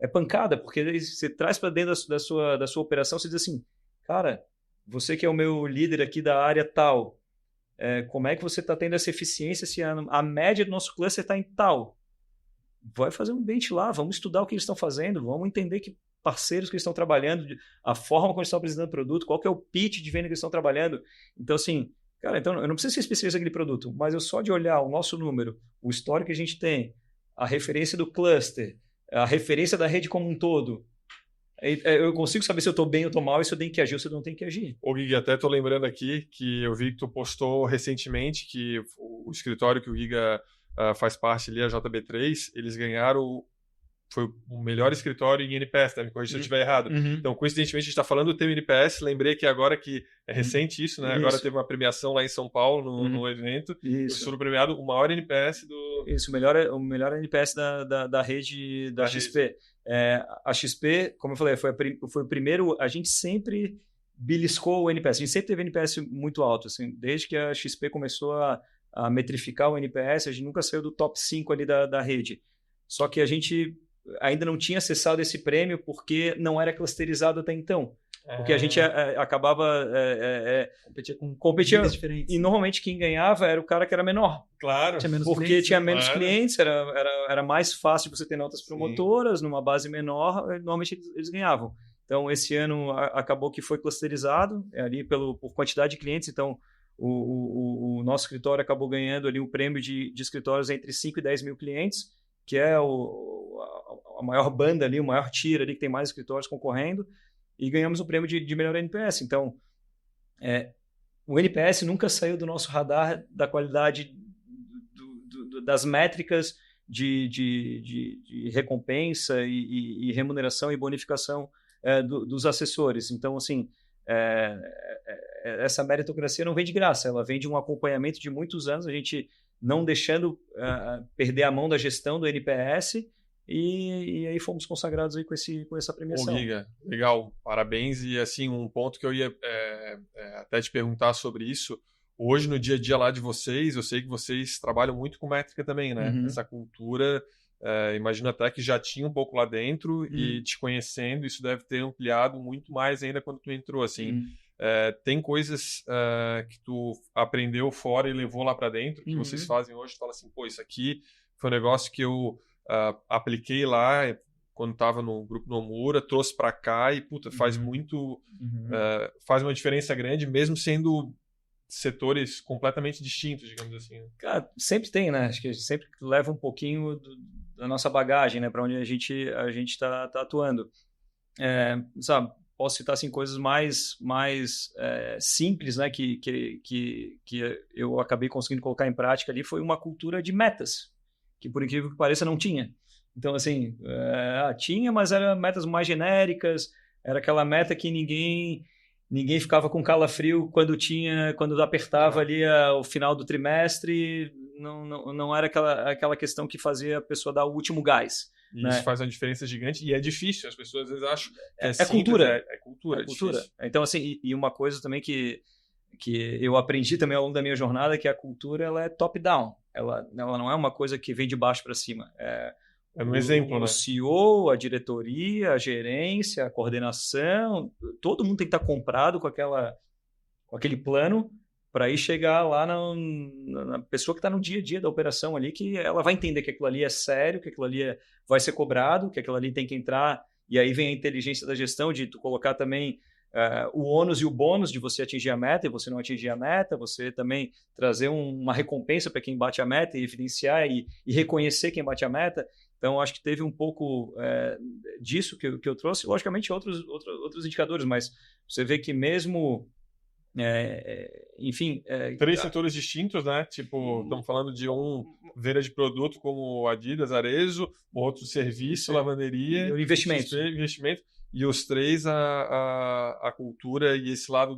é pancada, porque você traz para dentro da sua operação, você diz assim, cara, você que é o meu líder aqui da área tal, como é que você está tendo essa eficiência se a média do nosso cluster está em tal? Vai fazer um bench lá, vamos estudar o que eles estão fazendo, vamos entender que parceiros que eles estão trabalhando, a forma como eles estão apresentando o produto, qual que é o pitch de venda que eles estão trabalhando. Então, assim, cara, então eu não preciso ser especialista naquele produto, mas eu só de olhar o nosso número, o histórico que a gente tem, a referência do cluster, a referência da rede como um todo, eu consigo saber se eu estou bem ou estou mal e se eu tenho que agir ou se eu não tenho que agir. Ô, Giga, até estou lembrando aqui que eu vi que tu postou recentemente que o escritório que o Giga faz parte ali, a JB3, eles ganharam... Foi o melhor escritório em NPS, né? Me corrija se eu estiver errado. Então, coincidentemente, a gente está falando do tema NPS. Lembrei que agora que é recente isso, né? Isso. Agora teve uma premiação lá em São Paulo, no evento. Isso. Eu sou premiado o maior NPS do... Isso, o melhor NPS da rede da XP. A XP, como eu falei, foi o primeiro... A gente sempre beliscou o NPS. A gente sempre teve NPS muito alto. Assim, desde que a XP começou a metrificar o NPS, a gente nunca saiu do top 5 ali da rede. Só que a gente... ainda não tinha acessado esse prêmio porque não era clusterizado até então. porque a gente acabava competia e normalmente quem ganhava era o cara que era menor. Claro. Porque tinha menos clientes, era mais fácil você ter notas promotoras, numa base menor, normalmente eles ganhavam. Então, esse ano acabou que foi clusterizado ali por quantidade de clientes, então o nosso escritório acabou ganhando ali um prêmio de escritórios entre 5 e 10 mil clientes, que é a maior banda ali, o maior tier ali que tem mais escritórios concorrendo, e ganhamos o prêmio de melhor NPS. Então, o NPS nunca saiu do nosso radar da qualidade das métricas de recompensa e remuneração e bonificação dos assessores. Então, assim, essa meritocracia não vem de graça, ela vem de um acompanhamento de muitos anos, a gente não deixando perder a mão da gestão do NPS, e aí fomos consagrados aí com essa premiação. Ô, Giga, legal, parabéns. E assim, um ponto que eu ia até te perguntar sobre isso, hoje no dia a dia lá de vocês, eu sei que vocês trabalham muito com métrica também, né? Essa cultura, imagino até que já tinha um pouco lá dentro, e te conhecendo, isso deve ter ampliado muito mais ainda quando tu entrou, assim. Tem coisas que tu aprendeu fora e levou lá para dentro, que vocês fazem hoje, tu fala assim, pô, isso aqui foi um negócio que eu apliquei lá quando estava no Grupo Nomura, trouxe para cá e, puta, faz muito... faz uma diferença grande, mesmo sendo setores completamente distintos, digamos assim. Cara, sempre tem, né? Acho que a gente sempre leva um pouquinho da nossa bagagem, né? Para onde a gente tá atuando. Sabe, posso citar assim, coisas mais simples, né? Que eu acabei conseguindo colocar em prática ali, foi uma cultura de metas, que por incrível que pareça não tinha. Então, assim, tinha, mas eram metas mais genéricas, era aquela meta que ninguém ficava com calafrio quando apertava ali o final do trimestre, não era aquela questão que fazia a pessoa dar o último gás. E né? Isso faz uma diferença gigante, e é difícil, as pessoas às vezes acham que simples, cultura. É cultura. É cultura. Então, assim, e uma coisa também que eu aprendi também ao longo da minha jornada, que a cultura ela é top-down, ela não é uma coisa que vem de baixo para cima. Um exemplo, né? O CEO, a diretoria, a gerência, a coordenação, todo mundo tem que estar comprado com aquele plano para ir chegar lá na pessoa que está no dia a dia da operação ali, que ela vai entender que aquilo ali é sério, que aquilo ali vai ser cobrado, que aquilo ali tem que entrar, e aí vem a inteligência da gestão de tu colocar também o ônus e o bônus de você atingir a meta e você não atingir a meta, você também trazer uma recompensa para quem bate a meta e evidenciar e reconhecer quem bate a meta. Então, acho que teve um pouco disso que eu trouxe. Logicamente, outros indicadores, mas você vê que mesmo... enfim... 3 setores distintos, né? Tipo, estamos falando de venda de produto como Adidas, Arezzo, outro serviço, lavanderia... E o investimento. E os 3, a cultura e esse lado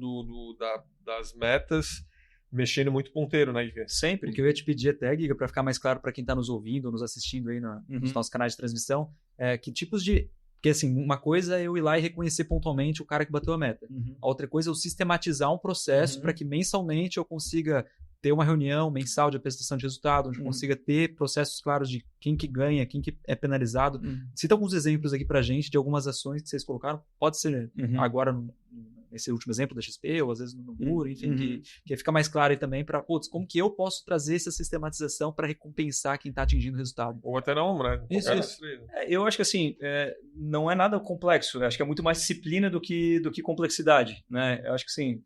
das metas... mexendo muito ponteiro, né, Giga? Sempre. O que eu ia te pedir até, Giga, para ficar mais claro para quem está nos ouvindo, nos assistindo aí nos nossos canais de transmissão, que tipos de... Porque, assim, uma coisa é eu ir lá e reconhecer pontualmente o cara que bateu a meta. A outra coisa é eu sistematizar um processo para que mensalmente eu consiga ter uma reunião mensal de apresentação de resultado, onde eu consiga ter processos claros de quem que ganha, quem que é penalizado. Cita alguns exemplos aqui pra gente de algumas ações que vocês colocaram. Pode ser agora nesse último exemplo da XP, ou às vezes no Nomura, enfim, que fica mais claro aí também para, como que eu posso trazer essa sistematização para recompensar quem está atingindo o resultado. Ou até não, né? Isso. Eu acho que assim, não é nada complexo, acho que é muito mais disciplina do que complexidade, né? Eu acho que sim,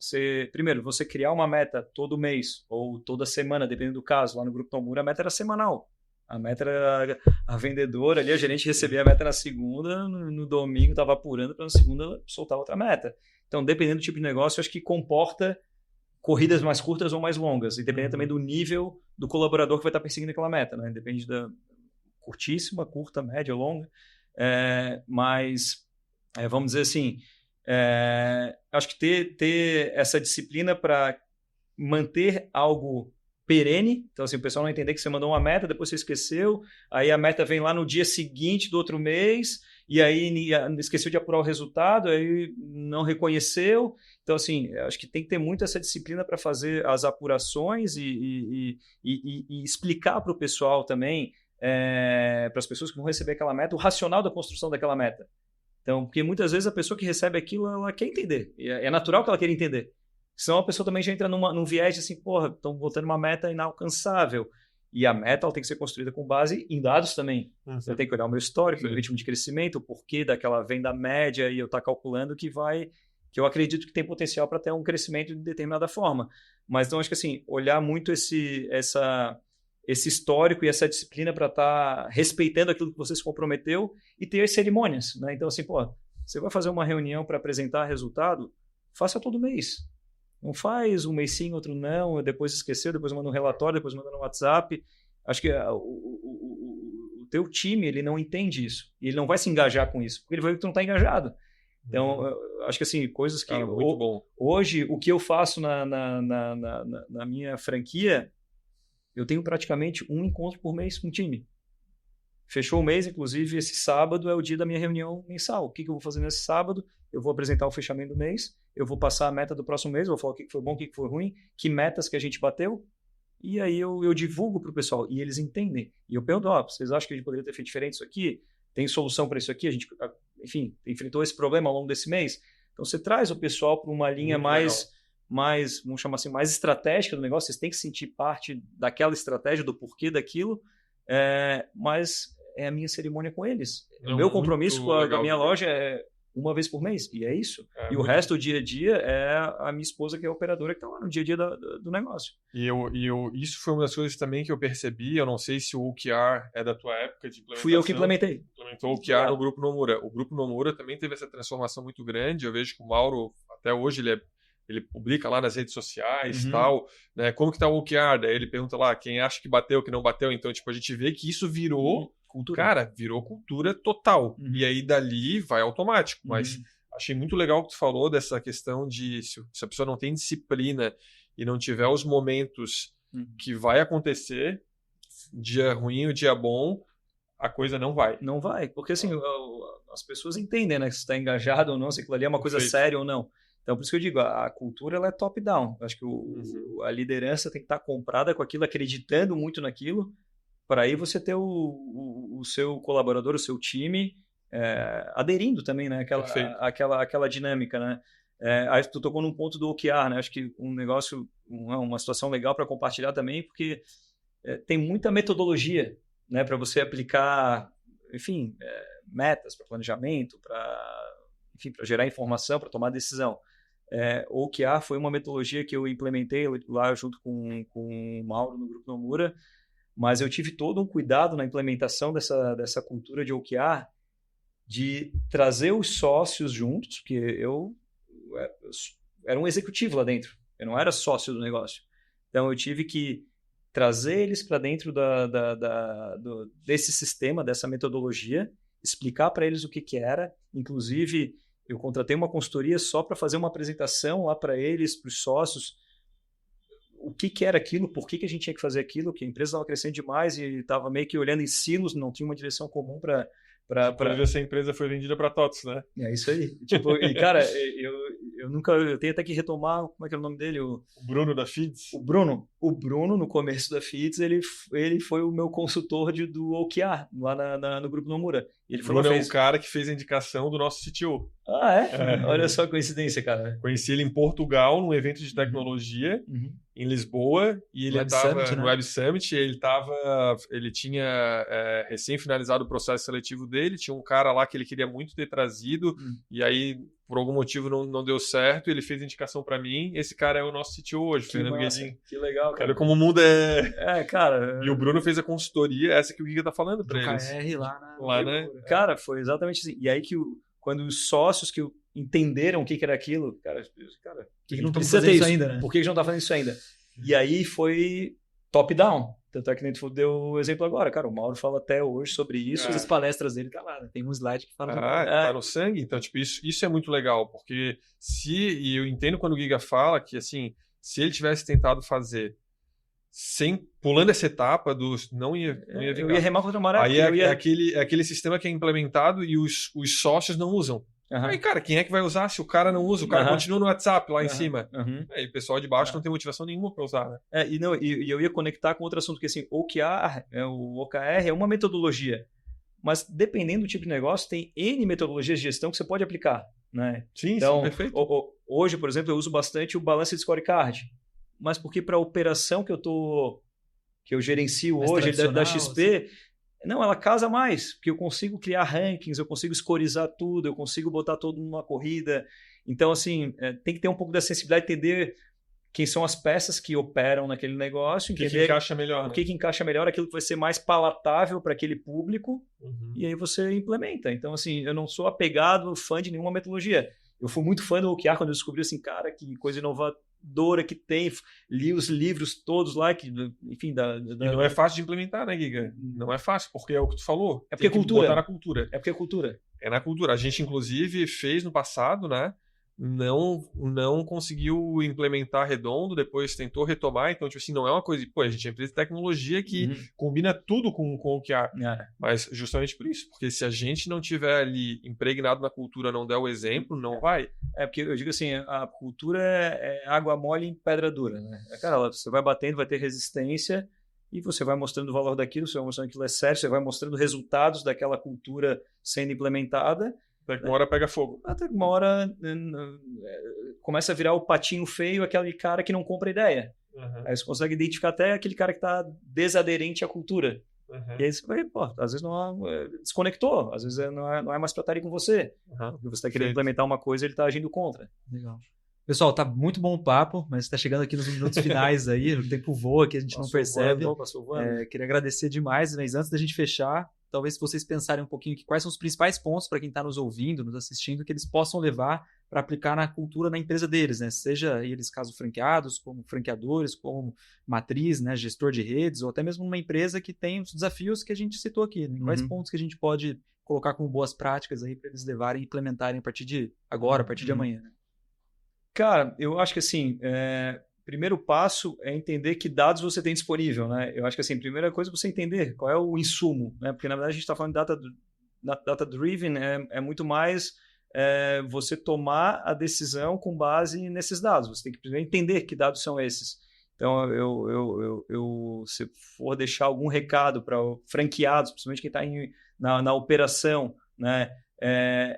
primeiro, você criar uma meta todo mês ou toda semana, dependendo do caso, lá no Grupo Nomura, a meta era semanal. A meta era a vendedora ali, a gerente recebia a meta na segunda, no domingo estava apurando para na segunda soltar outra meta. Então, dependendo do tipo de negócio, eu acho que comporta corridas mais curtas ou mais longas. E dependendo também do nível do colaborador que vai estar perseguindo aquela meta, né? Depende da curtíssima, curta, média, longa. Mas, vamos dizer assim, acho que ter essa disciplina para manter algo perene. Então, assim, o pessoal não entender que você mandou uma meta, depois você esqueceu, aí a meta vem lá no dia seguinte do outro mês, e aí esqueceu de apurar o resultado, aí não reconheceu. Então, assim, acho que tem que ter muito essa disciplina para fazer as apurações e explicar para o pessoal também, para as pessoas que vão receber aquela meta, o racional da construção daquela meta. Então, porque muitas vezes a pessoa que recebe aquilo, ela quer entender. E é natural que ela queira entender. Senão a pessoa também já entra num viés de assim, porra, estão botando uma meta inalcançável. E a meta ela tem que ser construída com base em dados também. Eu tenho que olhar o meu histórico, meu ritmo de crescimento, o porquê daquela venda média e eu estar calculando que eu acredito que tem potencial para ter um crescimento de determinada forma. Mas então acho que assim, olhar muito esse histórico e essa disciplina para estar respeitando aquilo que você se comprometeu e ter as cerimônias, né? Então assim, pô, você vai fazer uma reunião para apresentar resultado, faça todo mês. Não faz um mês sim, outro não, depois esqueceu, depois manda um relatório, depois manda no WhatsApp. Acho que o teu time, ele não entende isso. E ele não vai se engajar com isso, porque ele vai ver que tu não está engajado. Então, acho que assim, coisas que... muito bom. Hoje, o que eu faço na minha franquia, eu tenho praticamente um encontro por mês com o time. Fechou o mês, inclusive, esse sábado é o dia da minha reunião mensal. O que eu vou fazer nesse sábado? Eu vou apresentar o fechamento do mês, eu vou passar a meta do próximo mês, vou falar o que foi bom, o que foi ruim, que metas que a gente bateu, e aí eu divulgo para o pessoal, e eles entendem. E eu pergunto, vocês acham que a gente poderia ter feito diferente isso aqui? Tem solução para isso aqui? A gente, enfim, enfrentou esse problema ao longo desse mês? Então, você traz o pessoal para uma linha mais, vamos chamar assim, mais estratégica do negócio, vocês têm que sentir parte daquela estratégia, do porquê daquilo, mas é a minha cerimônia com eles. O meu compromisso com a minha loja é uma vez por mês, e é isso. E o resto do dia a dia é a minha esposa, que é a operadora, que está lá no dia a dia do negócio. Isso foi uma das coisas também que eu percebi. Eu não sei se o OKR é da tua época de implementação. Fui eu que implementei. Implementou o OKR no Grupo Nomura. O Grupo Nomura também teve essa transformação muito grande. Eu vejo que o Mauro, até hoje, ele publica lá nas redes sociais e tal, né? Como que tá o OKR? Daí ele pergunta lá quem acha que bateu, que não bateu. Então, tipo, a gente vê que isso virou cultura. Cara, virou cultura total. E aí dali vai automático. Mas achei muito legal o que tu falou dessa questão de se a pessoa não tem disciplina e não tiver os momentos que vai acontecer, dia ruim ou dia bom, a coisa não vai. Não vai. Porque assim, as pessoas entendem, né? Se está engajado ou não, se aquilo ali é uma coisa séria ou não. Então, por isso que eu digo, a cultura ela é top-down. Acho que a liderança tem que estar comprada com aquilo, acreditando muito naquilo, para aí você ter o seu colaborador, o seu time aderindo também, né? Aquela dinâmica, né? Aí tu tocou num ponto do OKR, né? Acho que um negócio, uma situação legal para compartilhar também, porque tem muita metodologia, né? Para você aplicar, enfim, metas para planejamento, para gerar informação, para tomar decisão. O OKR foi uma metodologia que eu implementei lá junto com o Mauro no Grupo Nomura, mas eu tive todo um cuidado na implementação dessa cultura de OKR, de trazer os sócios juntos, porque eu era um executivo lá dentro, eu não era sócio do negócio. Então eu tive que trazer eles para dentro desse sistema, dessa metodologia, explicar para eles o que era. Inclusive, eu contratei uma consultoria só para fazer uma apresentação lá para eles, para os sócios, o que era aquilo, por que a gente tinha que fazer aquilo, que a empresa estava crescendo demais e estava meio que olhando em silos, não tinha uma direção comum para... Essa empresa foi vendida para TOTS, né? É isso aí. Tipo, e cara, eu tenho até que retomar, como é que é o nome dele? O Bruno da Feeds. O Bruno, no começo da Feeds, ele foi o meu consultor do OKR, lá no Grupo Nomura. O Bruno é o cara que fez a indicação do nosso CTO. Olha só a coincidência, cara. Conheci ele em Portugal, num evento de tecnologia, em Lisboa, e ele estava no Web Summit, ele tinha recém finalizado o processo seletivo dele, tinha um cara lá que ele queria muito ter trazido, e aí, por algum motivo, não deu certo, ele fez a indicação para mim, esse cara é o nosso CTO hoje, Fernando Guedin. Que legal, cara. Olha como o mundo cara... E o Bruno fez a consultoria, essa que o Giga tá falando para eles. KR lá, né? Cara, foi exatamente assim. E aí quando os sócios que entenderam o que era aquilo, cara, por que não precisa fazendo ter isso ainda, né? Por que não tá fazendo isso ainda? E aí foi top-down. Tanto é que nem tu deu o exemplo agora, cara. O Mauro fala até hoje sobre isso. As palestras dele tá lá, né? Tem um slide que fala. Tá no sangue. Então, tipo, isso é muito legal, porque e eu entendo quando o Giga fala que, assim, se ele tivesse tentado fazer pulando essa etapa não ia vingar. Eu ia remar contra a maré. Aí aquele sistema que é implementado e os sócios não usam. Aí, cara, quem é que vai usar se o cara não usa? O cara continua no WhatsApp lá em cima. Aí o pessoal de baixo não tem motivação nenhuma para usar, né? E eu ia conectar com outro assunto, que assim, o OKR é uma metodologia, mas dependendo do tipo de negócio, tem N metodologias de gestão que você pode aplicar, né? Sim, Então, perfeito. Hoje, por exemplo, eu uso bastante o Balance Scorecard, mas porque para a operação que eu gerencio Mais hoje da XP, assim. não, ela casa mais, porque eu consigo criar rankings, eu consigo scorizar tudo, eu consigo botar todo numa corrida. Então, assim, tem que ter um pouco da sensibilidade de entender quem são as peças que operam naquele negócio, O que entender encaixa melhor, o que encaixa melhor, aquilo que vai ser mais palatável para aquele público, e aí você implementa. Então, assim, eu não sou apegado, fã de nenhuma metodologia. Eu fui muito fã do OKR quando eu descobri, assim, cara, que coisa inovadora que tem. Li os livros todos lá, enfim... E não é fácil de implementar, né, Giga? Não é fácil, porque é o que tu falou. É porque é cultura. Botar na cultura. É porque é cultura. É na cultura. A gente, inclusive, fez no passado, né? Não conseguiu implementar redondo, depois tentou retomar, então, tipo assim, não é uma coisa... Pô, a gente é uma empresa de tecnologia que combina tudo com o que há. Mas justamente por isso, porque se a gente não tiver ali impregnado na cultura, não der o exemplo, não vai. É porque eu digo assim, a cultura é água mole em pedra dura, né? Cara, você vai batendo, vai ter resistência e você vai mostrando o valor daquilo, você vai mostrando que aquilo é sério, você vai mostrando resultados daquela cultura sendo implementada. Até que uma hora pega fogo. Até que uma hora começa a virar o patinho feio, aquele cara que não compra ideia. Aí você consegue identificar até aquele cara que está desaderente à cultura. E aí você vai, pô, às vezes desconectou, às vezes não é mais para estar ali com você. Porque você está querendo implementar uma coisa e ele está agindo contra. Legal. Pessoal, tá muito bom o papo, mas está chegando aqui nos minutos finais aí, o tempo voa que a gente não percebe. Passou voando. Queria agradecer demais, mas antes da gente fechar, talvez se vocês pensarem um pouquinho que quais são os principais pontos para quem está nos ouvindo, nos assistindo, que eles possam levar para aplicar na cultura, na empresa deles, né? Seja eles caso franqueados, como franqueadores, como matriz, né? Gestor de redes, ou até mesmo uma empresa que tem os desafios que a gente citou aqui. Né? Quais pontos que a gente pode colocar como boas práticas aí para eles levarem e implementarem a partir de agora, a partir de amanhã? Né? Cara, eu acho que assim, primeiro passo é entender que dados você tem disponível, né? Eu acho que assim, primeira coisa é você entender qual é o insumo, né? Porque na verdade a gente está falando de data-driven, é muito mais você tomar a decisão com base nesses dados. Você tem que primeiro entender que dados são esses. Então, se for deixar algum recado para franqueados, principalmente quem está na operação, né?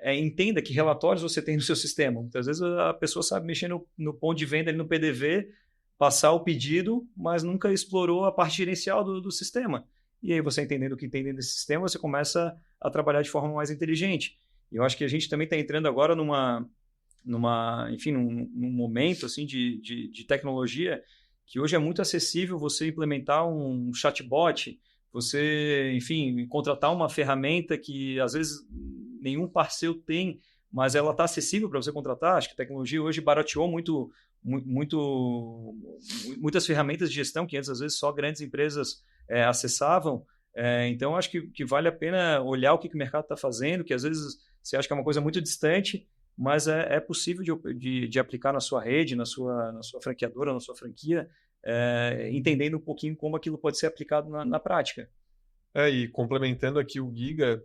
Entenda que relatórios você tem no seu sistema. Muitas vezes a pessoa sabe mexer no ponto de venda, no PDV, passar o pedido, mas nunca explorou a parte gerencial do sistema. E aí você entendendo o que tem dentro desse sistema, você começa a trabalhar de forma mais inteligente. E eu acho que a gente também está entrando agora num momento assim, de tecnologia que hoje é muito acessível você implementar um chatbot, você, enfim, contratar uma ferramenta que às vezes nenhum parceiro tem, mas ela está acessível para você contratar. Acho que a tecnologia hoje barateou muitas ferramentas de gestão que antes, às vezes, só grandes empresas acessavam. Então, acho que vale a pena olhar o que o mercado está fazendo, que às vezes você acha que é uma coisa muito distante, mas é possível de aplicar na sua rede, na sua franqueadora, na sua franquia, entendendo um pouquinho como aquilo pode ser aplicado na prática. E complementando aqui o Giga,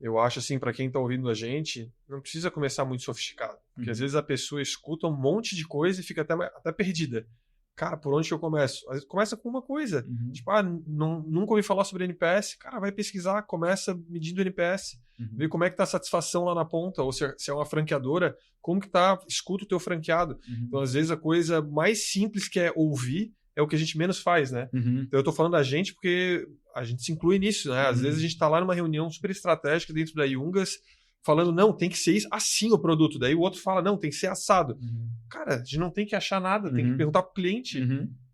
eu acho assim, para quem está ouvindo a gente, não precisa começar muito sofisticado. Porque às vezes a pessoa escuta um monte de coisa e fica até perdida. Cara, por onde que eu começo? Às vezes começa com uma coisa. Tipo, nunca ouvi falar sobre NPS. Cara, vai pesquisar, começa medindo NPS. Vê como é que tá a satisfação lá na ponta. Ou se é uma franqueadora, como que tá, escuta o teu franqueado. Então, às vezes, a coisa mais simples que é ouvir é o que a gente menos faz, né? Então, eu tô falando da gente porque a gente se inclui nisso, né? Às vezes a gente tá lá numa reunião super estratégica dentro da Yungas, falando, não, tem que ser assim o produto. Daí o outro fala, não, tem que ser assado. Cara, a gente não tem que achar nada, tem que perguntar pro cliente.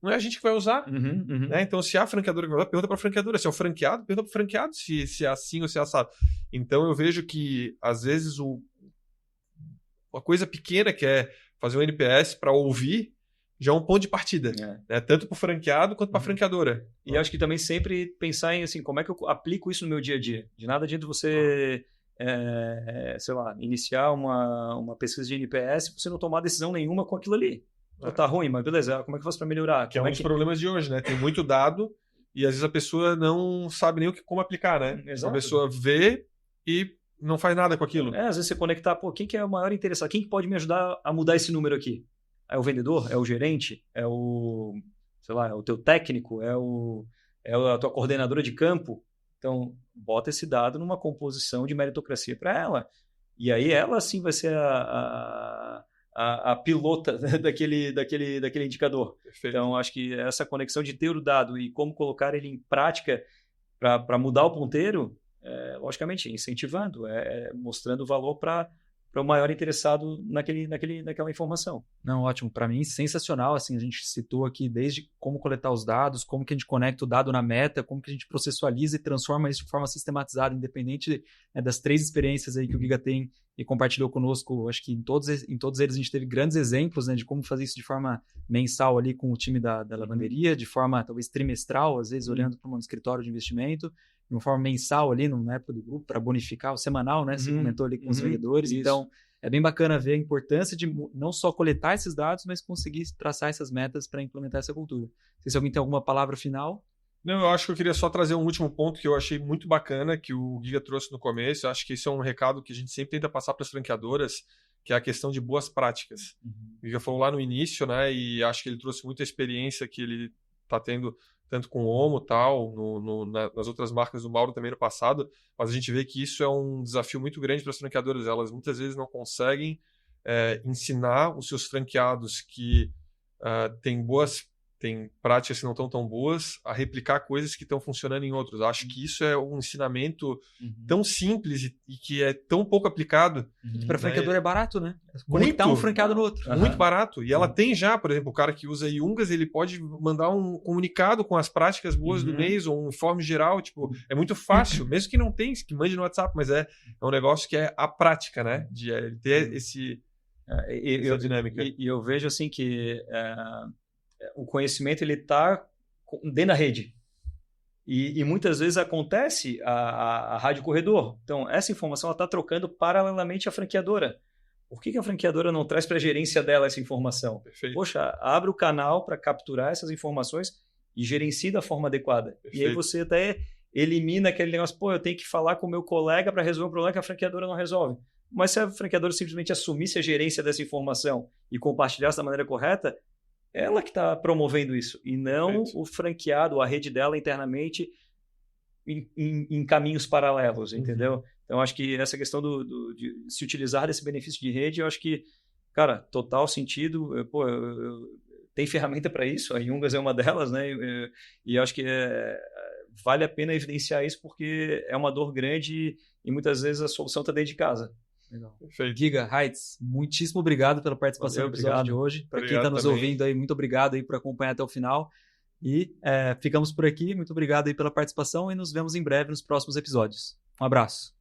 Não é a gente que vai usar. Né? Então, se a franqueadora que vai usar, pergunta pra franqueadora. Se é o franqueado, pergunta pro franqueado se é assim ou se é assado. Então, eu vejo que, às vezes, uma coisa pequena que é fazer um NPS para ouvir, já é um ponto de partida. Né? Tanto pro franqueado quanto pra franqueadora. E acho que também sempre pensar em, assim, como é que eu aplico isso no meu dia a dia. De nada adianta você... sei lá, iniciar uma pesquisa de NPS você não tomar decisão nenhuma com aquilo ali. Tá ruim, mas beleza, como é que eu faço para melhorar? Que é um dos problemas de hoje, né? Tem muito dado e às vezes a pessoa não sabe nem como aplicar, né? Exato. A pessoa vê e não faz nada com aquilo. Às vezes você conectar, quem que é o maior interessado? Quem que pode me ajudar a mudar esse número aqui? É o vendedor? É o gerente? É o, sei lá, é o teu técnico? É a tua coordenadora de campo? Então, bota esse dado numa composição de meritocracia para ela. E aí ela sim vai ser a pilota daquele indicador. Perfeito. Então, acho que essa conexão de ter o dado e como colocar ele em prática para mudar o ponteiro, logicamente, incentivando, mostrando valor para o maior interessado naquela informação. Não, ótimo. Para mim, sensacional. Assim, a gente citou aqui desde como coletar os dados, como que a gente conecta o dado na meta, como que a gente processualiza e transforma isso de forma sistematizada, independente das 3 experiências aí que o Giga tem e compartilhou conosco. Acho que em todos eles a gente teve grandes exemplos, né, de como fazer isso de forma mensal ali com o time da lavanderia, de forma talvez trimestral, às vezes olhando para um escritório de investimento, de uma forma mensal ali na época do grupo, para bonificar o semanal, né? Você comentou ali com os vendedores. Isso. Então, é bem bacana ver a importância de não só coletar esses dados, mas conseguir traçar essas metas para implementar essa cultura. Não sei se alguém tem alguma palavra final. Não, eu acho que eu queria só trazer um último ponto que eu achei muito bacana, que o Giga trouxe no começo. Eu acho que isso é um recado que a gente sempre tenta passar para as franqueadoras, que é a questão de boas práticas. O Giga falou lá no início, né? E acho que ele trouxe muita experiência que ele está tendo tanto com o Omo e tal, nas outras marcas do Mauro também no passado, mas a gente vê que isso é um desafio muito grande para as franqueadoras. Elas muitas vezes não conseguem ensinar os seus franqueados que têm práticas que não estão tão boas a replicar coisas que estão funcionando em outros. Acho que isso é um ensinamento tão simples e que é tão pouco aplicado. Para franqueador é barato, né? Conectar um franqueado no outro. Muito barato. E ela tem já, por exemplo, o cara que usa Yungas, ele pode mandar um comunicado com as práticas boas do mês, ou um informe geral. Tipo, é muito fácil, mesmo que não tenha, que mande no WhatsApp, mas é um negócio que é a prática, né? De ter essa dinâmica. E eu vejo assim que o conhecimento ele está dentro da rede. E muitas vezes acontece a rádio corredor. Então, essa informação está trocando paralelamente à franqueadora. Por que a franqueadora não traz para a gerência dela essa informação? Perfeito. Poxa, abre o canal para capturar essas informações e gerencie da forma adequada. Perfeito. E aí você até elimina aquele negócio, eu tenho que falar com o meu colega para resolver um problema que a franqueadora não resolve. Mas se a franqueadora simplesmente assumisse a gerência dessa informação e compartilhasse da maneira correta, ela que está promovendo isso, e não Perfeito. o franqueado, a rede dela internamente em caminhos paralelos, entendeu? Então, acho que essa questão de se utilizar desse benefício de rede, eu acho que, cara, total sentido. Tem ferramenta para isso, a Yungas é uma delas, né? E eu acho que vale a pena evidenciar isso, porque é uma dor grande e muitas vezes a solução está dentro de casa. Legal. Giga, Heights, muitíssimo obrigado pela participação no episódio de hoje. Para quem está nos ouvindo aí, muito obrigado aí por acompanhar até o final. E ficamos por aqui. Muito obrigado aí pela participação e nos vemos em breve nos próximos episódios. Um abraço.